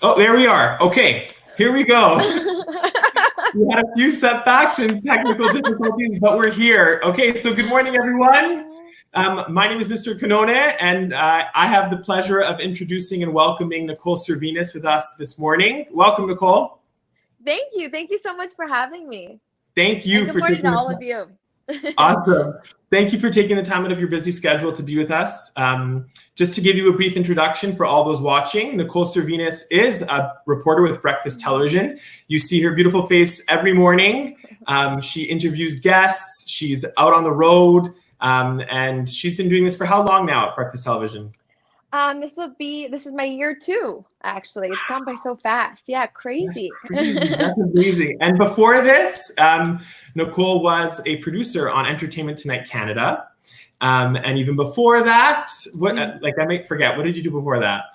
Oh, there we are. Okay, here we go. We had a few setbacks and technical difficulties, but we're here. Okay, so good morning, everyone. My name is Mr. Canone, and I have the pleasure of introducing and welcoming Nicole Servinis with us this morning. Welcome, Nicole. Thank you. Thank you so much for having me. Thank you And good for morning to taking the all time. of you. Awesome. Thank you for taking the time out of your busy schedule to be with us. Just to give you a brief introduction for all those watching, Nicole Servinis is a reporter with Breakfast Television. You see her beautiful face every morning. She interviews guests. She's out on the road. And she's been doing this for how long now at Breakfast Television? This is my year 2, actually. It's gone by so fast. Yeah, That's crazy. crazy. That's amazing. And before this, Nicole was a producer on Entertainment Tonight Canada. And even before that, I might forget, what did you do before that?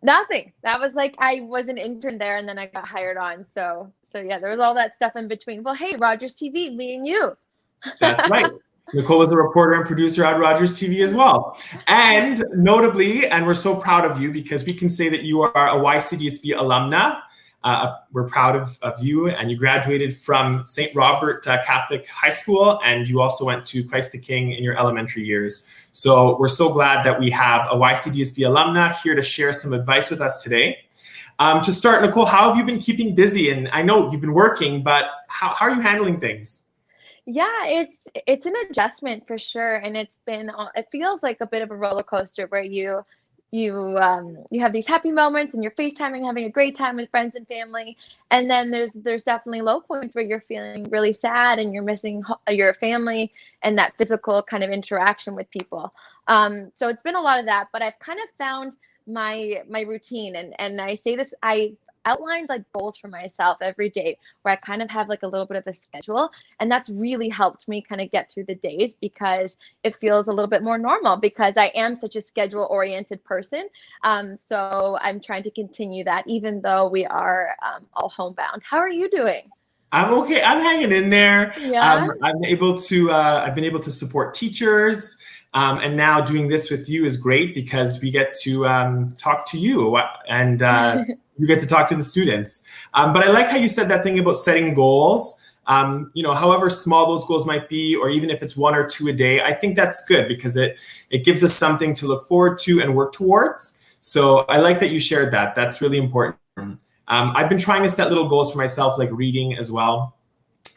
Nothing. That was like I was an intern there and then I got hired on. So yeah, there was all that stuff in between. Well, hey, Rogers TV, me and you. That's right. Nicole was a reporter and producer at Rogers TV as well. And notably, and we're so proud of you because we can say that you are a YCDSB alumna. We're proud of you, and you graduated from St. Robert Catholic High School, and you also went to Christ the King in your elementary years. So we're so glad that we have a YCDSB alumna here to share some advice with us today. To start, Nicole, how have you been keeping busy? And I know you've been working, but how are you handling things? Yeah, it's an adjustment for sure, and it feels like a bit of a roller coaster where you have these happy moments and you're FaceTiming, having a great time with friends and family, and then there's definitely low points where you're feeling really sad and you're missing your family and that physical kind of interaction with people. So it's been a lot of that, but I've kind of found my routine, and I say this, I outlined like goals for myself every day where I kind of have like a little bit of a schedule, and that's really helped me kind of get through the days because it feels a little bit more normal because I am such a schedule oriented person. So I'm trying to continue that even though we are all homebound. How are you doing? I'm okay. I'm hanging in there. Yeah. I've been able to support teachers, and now doing this with you is great because we get to talk to you, and you get to talk to the students. But I like how you said that thing about setting goals. However small those goals might be, or even if it's 1 or 2 a day, I think that's good because it gives us something to look forward to and work towards. So I like that you shared that. That's really important. I've been trying to set little goals for myself, like reading as well.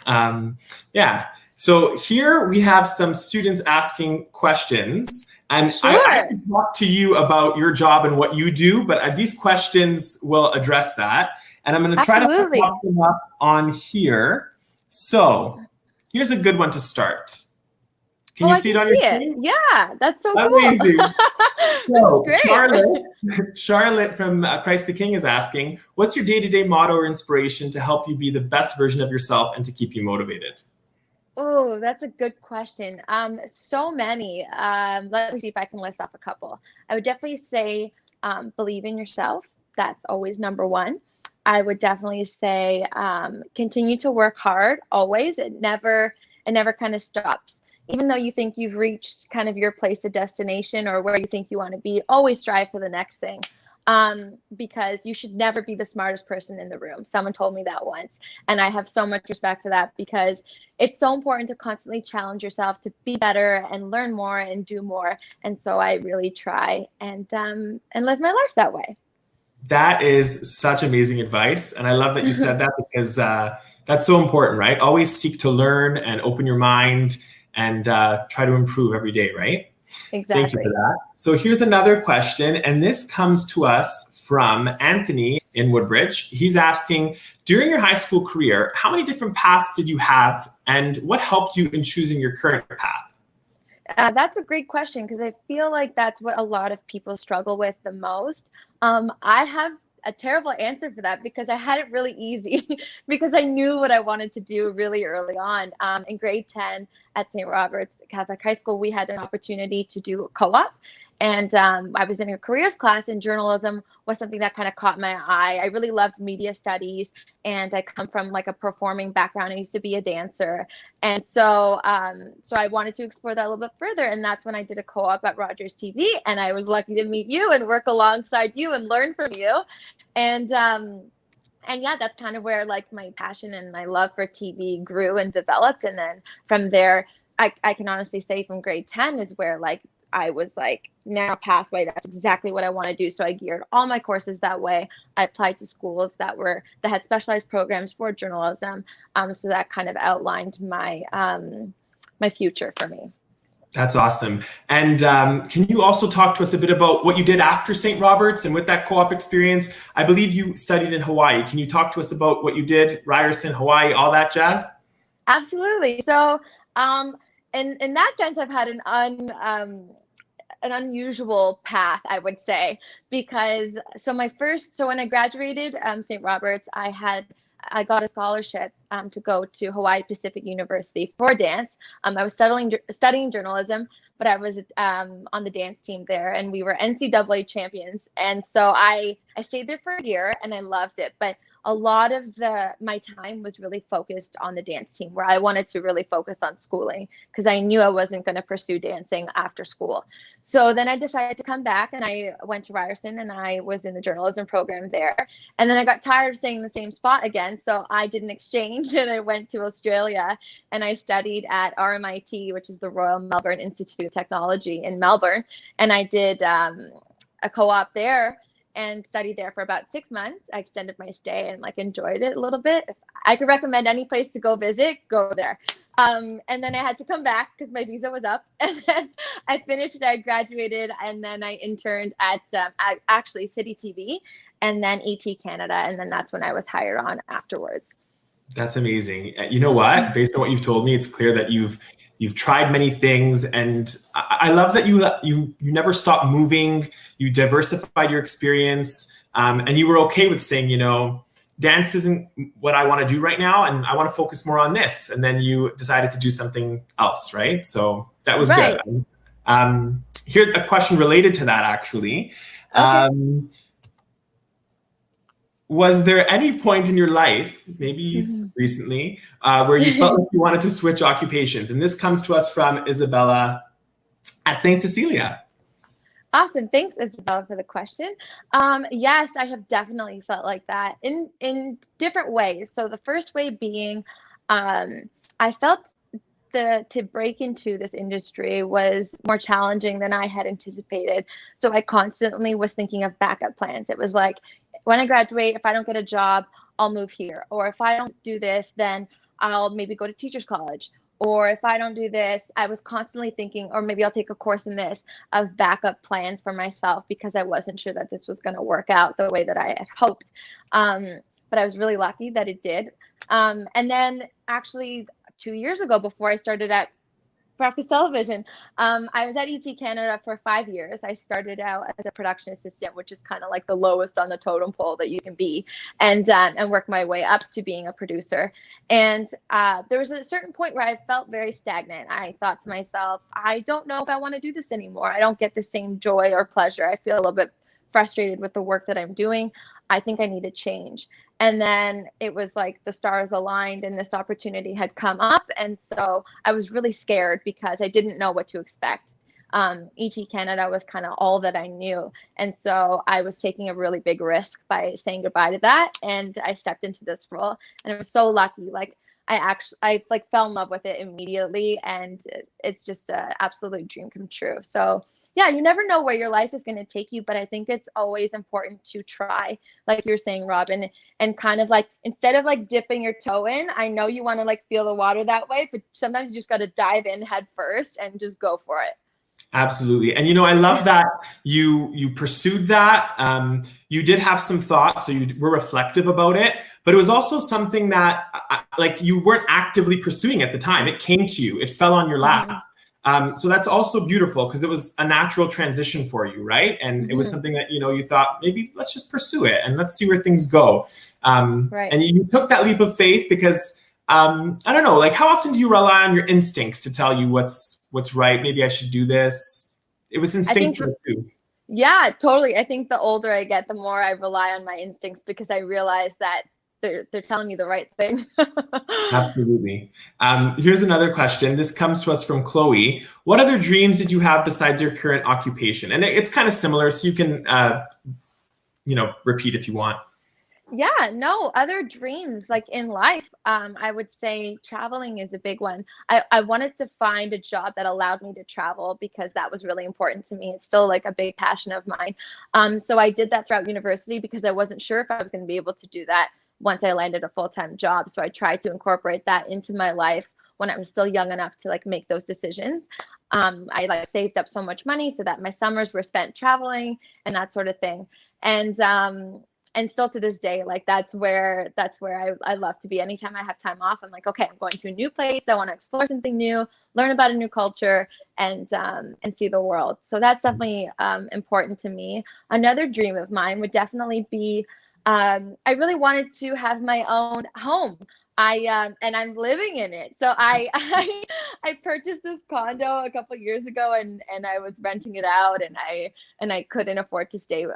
Yeah. So here we have some students asking questions. And Sure. I could talk to you about your job and what you do, but these questions will address that. And I'm going to try to pop them up on here. So here's a good one to start. Can you see it on your screen? Yeah, that's so amazing. Cool. So Great. Charlotte from Christ the King is asking, what's your day-to-day motto or inspiration to help you be the best version of yourself and to keep you motivated? Oh, that's a good question. So many. Let me see if I can list off a couple. I would definitely say believe in yourself. That's always number one. I would definitely say continue to work hard always. It never kind of stops. Even though you think you've reached kind of your place to destination or where you think you want to be, always strive for the next thing. Because you should never be the smartest person in the room. Someone told me that once, and I have so much respect for that because it's so important to constantly challenge yourself to be better and learn more and do more. And so I really try and live my life that way. That is such amazing advice, and I love that you said that because that's so important, right? Always seek to learn and open your mind and try to improve every day, right? Exactly. Thank you for that. So here's another question, and this comes to us from Anthony in Woodbridge. He's asking, during your high school career, how many different paths did you have, and what helped you in choosing your current path? That's a great question because I feel like that's what a lot of people struggle with the most. I have a terrible answer for that because I had it really easy because I knew what I wanted to do really early on. In grade 10 at St. Robert's Catholic High School, we had an opportunity to do a co-op. And I was in a careers class, and journalism was something that kind of caught my eye. I really loved media studies, and I come from like a performing background. I used to be a dancer. And so I wanted to explore that a little bit further. And that's when I did a co-op at Rogers TV, and I was lucky to meet you and work alongside you and learn from you. And yeah, that's kind of where like my passion and my love for TV grew and developed. And then from there, I can honestly say from grade 10 is where like I was like, narrow pathway, that's exactly what I want to do. So I geared all my courses that way. I applied to schools that had specialized programs for journalism. So that kind of outlined my my future for me. That's awesome. And can you also talk to us a bit about what you did after St. Robert's and with that co-op experience? I believe you studied in Hawaii. Can you talk to us about what you did, Ryerson, Hawaii, all that jazz? Absolutely. So in that sense, I've had an unusual path, I would say, because when I graduated St. Robert's, I got a scholarship to go to Hawaii Pacific University for dance. I was studying journalism, but I was on the dance team there, and we were NCAA champions. And so I stayed there for a year, and I loved it. But a lot of my time was really focused on the dance team, where I wanted to really focus on schooling because I knew I wasn't going to pursue dancing after school. So then I decided to come back, and I went to Ryerson, and I was in the journalism program there. And then I got tired of staying in the same spot again. So I did an exchange, and I went to Australia, and I studied at RMIT, which is the Royal Melbourne Institute of Technology in Melbourne. And I did a co-op there and studied there for about 6 months. I extended my stay and like enjoyed it a little bit. If I could recommend any place to go visit, go there. And then I had to come back because my visa was up. And then I finished, I graduated, and then I interned at actually City TV and then ET Canada. And then that's when I was hired on afterwards. That's amazing. You know what? Based on what you've told me, it's clear that you've tried many things, and I love that you never stopped moving. You diversified your experience, and you were okay with saying, dance isn't what I want to do right now, and I want to focus more on this. And then you decided to do something else, right? So that was right. Good. Here's a question related to that, actually. Okay. Was there any point in your life, maybe recently, where you felt like you wanted to switch occupations? And this comes to us from Isabella at St. Cecilia. Awesome. Thanks, Isabella, for the question. Yes, I have definitely felt like that in different ways. So the first way being, I felt to break into this industry was more challenging than I had anticipated. So I constantly was thinking of backup plans. It was like, when I graduate, if I don't get a job, I'll move here. Or if I don't do this, then I'll maybe go to teacher's college. Or if I don't do this, I was constantly thinking, or maybe I'll take a course in this, of backup plans for myself, because I wasn't sure that this was going to work out the way that I had hoped. But I was really lucky that it did. And then actually 2 years ago, before I started at Breakfast Television, I was at ET Canada for 5 years. I started out as a production assistant, which is kind of like the lowest on the totem pole that you can be, and worked my way up to being a producer. And there was a certain point where I felt very stagnant. I thought to myself, I don't know if I want to do this anymore. I don't get the same joy or pleasure. I feel a little bit frustrated with the work that I'm doing. I think I need a change. And then it was like the stars aligned and this opportunity had come up. And so I was really scared because I didn't know what to expect. ET Canada was kind of all that I knew. And so I was taking a really big risk by saying goodbye to that. And I stepped into this role, and I was so lucky. Like I fell in love with it immediately, and it's just an absolute dream come true. So yeah, you never know where your life is going to take you, but I think it's always important to try, like you're saying, Robin, and kind of like, instead of like dipping your toe in, I know you want to like feel the water that way, but sometimes you just got to dive in head first and just go for it. Absolutely. And, I love that you pursued that. You did have some thoughts, so you were reflective about it, but it was also something that like you weren't actively pursuing at the time. It came to you, it fell on your lap. So that's also beautiful because it was a natural transition for you, right? And it was something that, you thought, maybe let's just pursue it and let's see where things go. Right. And you took that leap of faith because, I don't know, like how often do you rely on your instincts to tell you what's right? Maybe I should do this. it was I think, instinctual too. yeah, totally. I think the older I get, the more I rely on my instincts because I realize that they're telling me the right thing. Absolutely. Here's another question. This comes to us from Chloe. What other dreams did you have besides your current occupation? And it's kind of similar, so you can, repeat if you want. Yeah, no, other dreams like in life, I would say traveling is a big one. I wanted to find a job that allowed me to travel because that was really important to me. It's still like a big passion of mine. So I did that throughout university because I wasn't sure if I was going to be able to do that once I landed a full-time job. So I tried to incorporate that into my life when I was still young enough to like make those decisions. I like saved up so much money so that my summers were spent traveling and that sort of thing. And still to this day, like that's where I love to be. Anytime I have time off, I'm like, okay, I'm going to a new place. I want to explore something new, learn about a new culture, and see the world. So that's definitely important to me. Another dream of mine would definitely be, I really wanted to have my own home. And I'm living in it. So I purchased this condo a couple years ago, and I was renting it out, and I couldn't afford to stay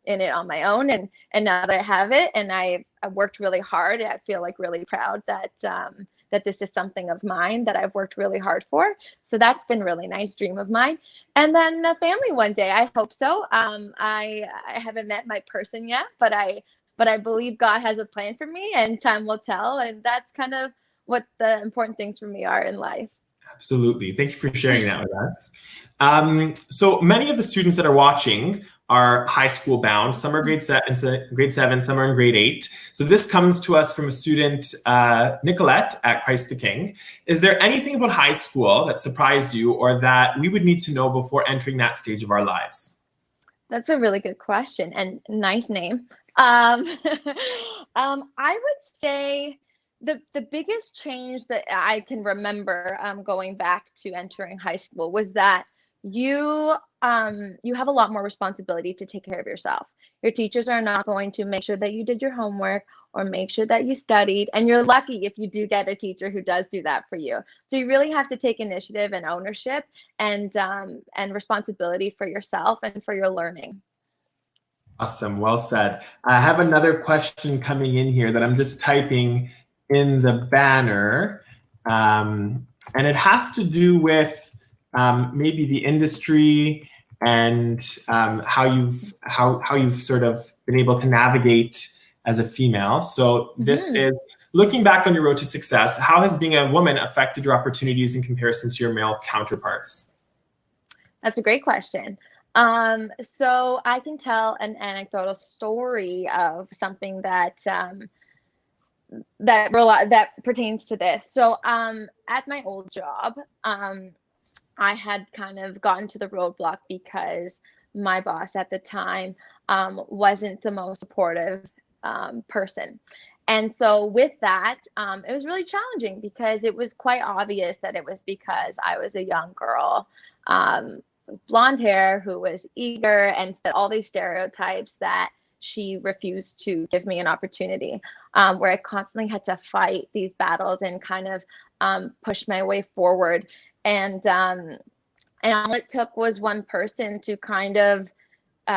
in it on my own, and now that I have it, and I worked really hard, I feel like really proud that that this is something of mine that I've worked really hard for. So that's been really nice dream of mine. And then a family one day, I hope so. I haven't met my person yet, but I believe God has a plan for me, and time will tell. And that's kind of what the important things for me are in life. Absolutely. Thank you for sharing that with us. So many of the students that are watching are high school bound. Some are grade 7, some are in grade 8. So this comes to us from a student, Nicolette at Christ the King. Is there anything about high school that surprised you or that we would need to know before entering that stage of our lives? That's a really good question and nice name. I would say the biggest change that I can remember going back to entering high school was that you have a lot more responsibility to take care of yourself. Your teachers are not going to make sure that you did your homework or make sure that you studied, and you're lucky if you do get a teacher who does do that for you. So you really have to take initiative and ownership and responsibility for yourself and for your learning. Awesome. Well said. I have another question coming in here that I'm just typing in the banner. And it has to do with maybe the industry and how you've sort of been able to navigate as a female. So this is looking back on your road to success. How has being a woman affected your opportunities in comparison to your male counterparts? That's a great question. So I can tell an anecdotal story of something that that pertains to this. So at my old job, I had kind of gotten to the roadblock because my boss at the time wasn't the most supportive person. And so with that, it was really challenging because it was quite obvious that it was because I was a young girl, blonde hair, who was eager and fit all these stereotypes, that she refused to give me an opportunity, where I constantly had to fight these battles and kind of push my way forward. And all it took was one person to kind of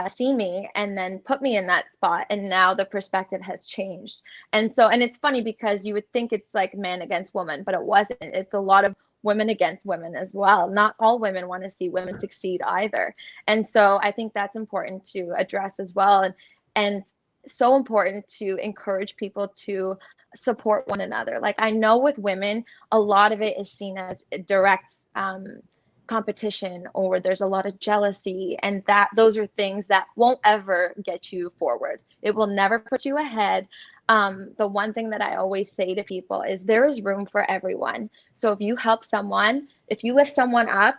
see me and then put me in that spot. And now the perspective has changed. And it's funny because you would think it's like man against woman, but it wasn't. It's a lot of women against women as well. Not all women want to see women succeed either. And so I think that's important to address as well. And so important to encourage people to support one another. Like, I know with women, a lot of it is seen as direct competition, or there's a lot of jealousy, and those are things that won't ever get you forward. It will never put you ahead. The one thing that I always say to people is there is room for everyone. So if you help someone, if you lift someone up,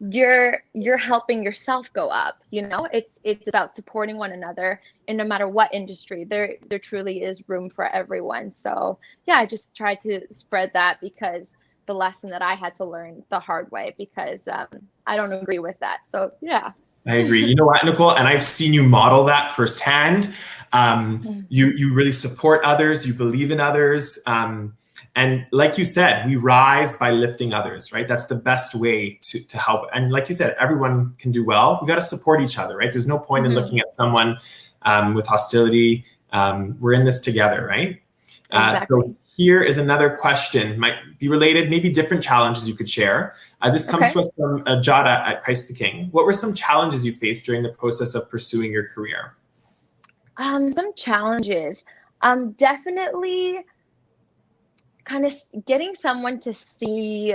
you're helping yourself go up. It's about supporting one another, and no matter what industry, there truly is room for everyone. So yeah, I just try to spread that, because the lesson that I had to learn the hard way, because I don't agree with that. So yeah. I agree. You know what, Nicole? And I've seen you model that firsthand. You really support others. You believe in others. And And like you said, we rise by lifting others, right? That's the best way to help. And like you said, everyone can do well. We got to support each other, right? There's no point in looking at someone with hostility. We're in this together, right? Exactly. So here is another question, might be related, maybe different challenges you could share. This comes to us from Jada at Christ the King. What were some challenges you faced during the process of pursuing your career? Some challenges. Definitely kind of getting someone to see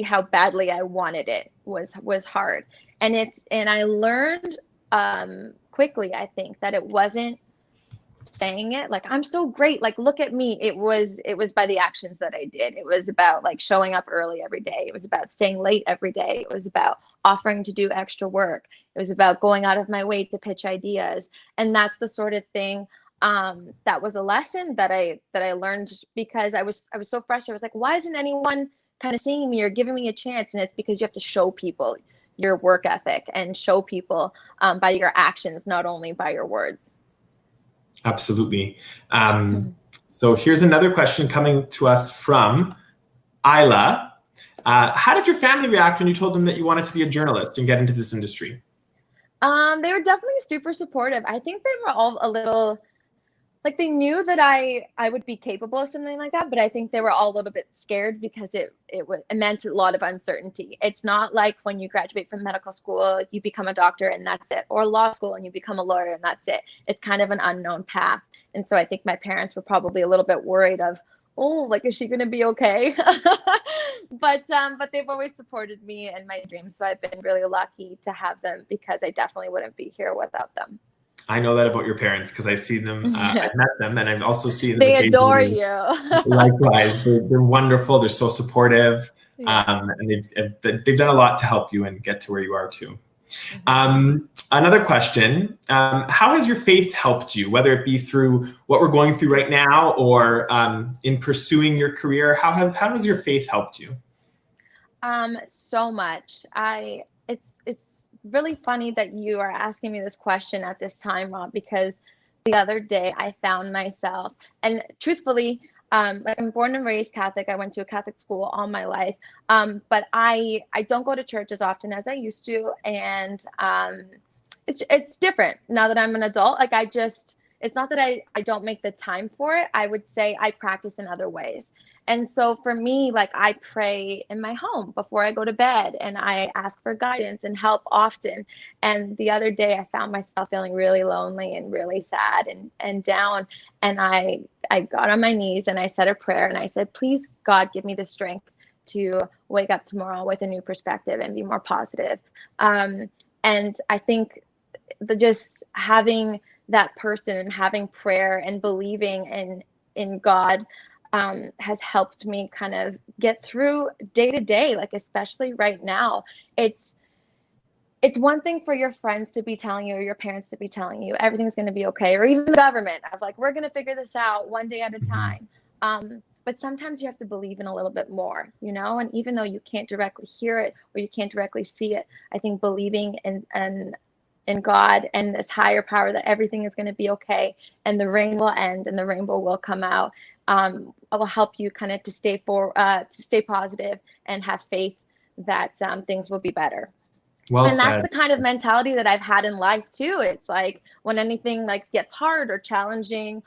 how badly I wanted it was hard. And I learned quickly, I think, that it wasn't saying it like I'm so great, like look at me. It was by the actions that I did. It was about like showing up early every day. It was about staying late every day. It was about offering to do extra work. It was about going out of my way to pitch ideas. And that's the sort of thing that was a lesson that I learned, because I was so frustrated. I was like, why isn't anyone kind of seeing me or giving me a chance? And it's because you have to show people your work ethic and show people by your actions, not only by your words. Absolutely. So here's another question coming to us from Isla. How did your family react when you told them that you wanted to be a journalist and get into this industry? They were definitely super supportive. I think they were all a little, like, they knew that I would be capable of something like that, but I think they were all a little bit scared because it meant a lot of uncertainty. It's not like when you graduate from medical school, you become a doctor and that's it, or law school and you become a lawyer and that's it. It's kind of an unknown path. And so I think my parents were probably a little bit worried of, oh, like, is she going to be okay? But they've always supported me and my dreams. So I've been really lucky to have them, because I definitely wouldn't be here without them. I know that about your parents because I see them. I've met them, and I've also seen them. They adore you. Likewise, they're wonderful. They're so supportive, and they've done a lot to help you and get to where you are too. Another question: how has your faith helped you, whether it be through what we're going through right now or in pursuing your career? How has your faith helped you? So much. It's really funny that you are asking me this question at this time, Rob, because the other day I found myself, and truthfully, like, I'm born and raised Catholic. I went to a Catholic school all my life. But I don't go to church as often as I used to. And it's different now that I'm an adult. Like, it's not that I don't make the time for it. I would say I practice in other ways. And so for me, like, I pray in my home before I go to bed, and I ask for guidance and help often. And the other day I found myself feeling really lonely and really sad and down. And I got on my knees and I said a prayer, and I said, please, God, give me the strength to wake up tomorrow with a new perspective and be more positive. And I think just having that person and having prayer and believing in God has helped me kind of get through day to day, like, especially right now. It's one thing for your friends to be telling you, or your parents to be telling you everything's going to be okay, or even the government of like, we're going to figure this out one day at a time. But sometimes you have to believe in a little bit more, and even though you can't directly hear it or you can't directly see it, I think believing in God and this higher power that everything is going to be okay and the rain will end and the rainbow will come out will help you kind of to stay positive and have faith that things will be better. Well said. That's the kind of mentality that I've had in life too. It's like when anything like gets hard or challenging,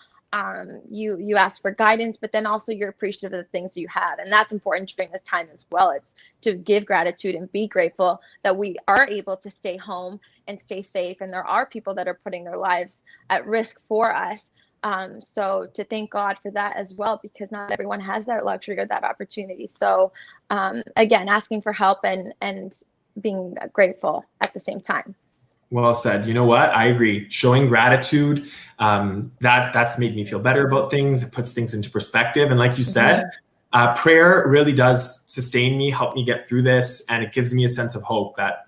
you ask for guidance, but then also you're appreciative of the things you have. And that's important during this time as well. It's to give gratitude and be grateful that we are able to stay home and stay safe. And there are people that are putting their lives at risk for us. So to thank God for that as well, because not everyone has that luxury or that opportunity. So again, asking for help and being grateful at the same time. Well said. You know what? I agree. Showing gratitude, that's made me feel better about things. It puts things into perspective. And like you said, prayer really does sustain me, help me get through this. And it gives me a sense of hope that,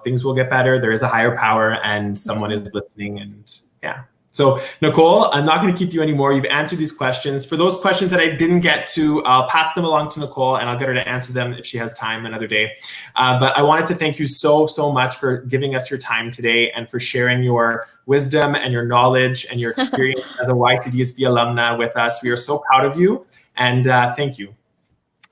things will get better. There is a higher power and someone is listening. And yeah. So Nicole, I'm not going to keep you anymore. You've answered these questions. For those questions that I didn't get to, I'll pass them along to Nicole and I'll get her to answer them if she has time another day. But I wanted to thank you so much for giving us your time today and for sharing your wisdom and your knowledge and your experience as a YCDSB alumna with us. We are so proud of you. And thank you.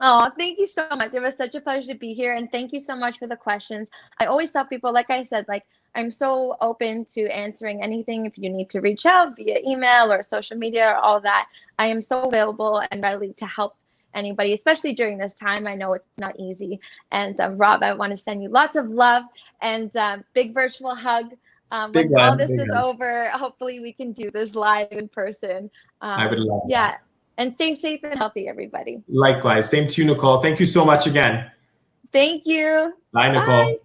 Oh, thank you so much. It was such a pleasure to be here. And thank you so much for the questions. I always tell people, like I said, like I'm so open to answering anything. If you need to reach out via email or social media or all that, I am so available and ready to help anybody, especially during this time. I know it's not easy. And Rob, I want to send you lots of love and big virtual hug. Big When all one, this big is one. over, hopefully we can do this live in person. I would love yeah. that. And stay safe and healthy, everybody. Likewise. Same to you, Nicole. Thank you so much again. Thank you. Bye, Nicole. Bye.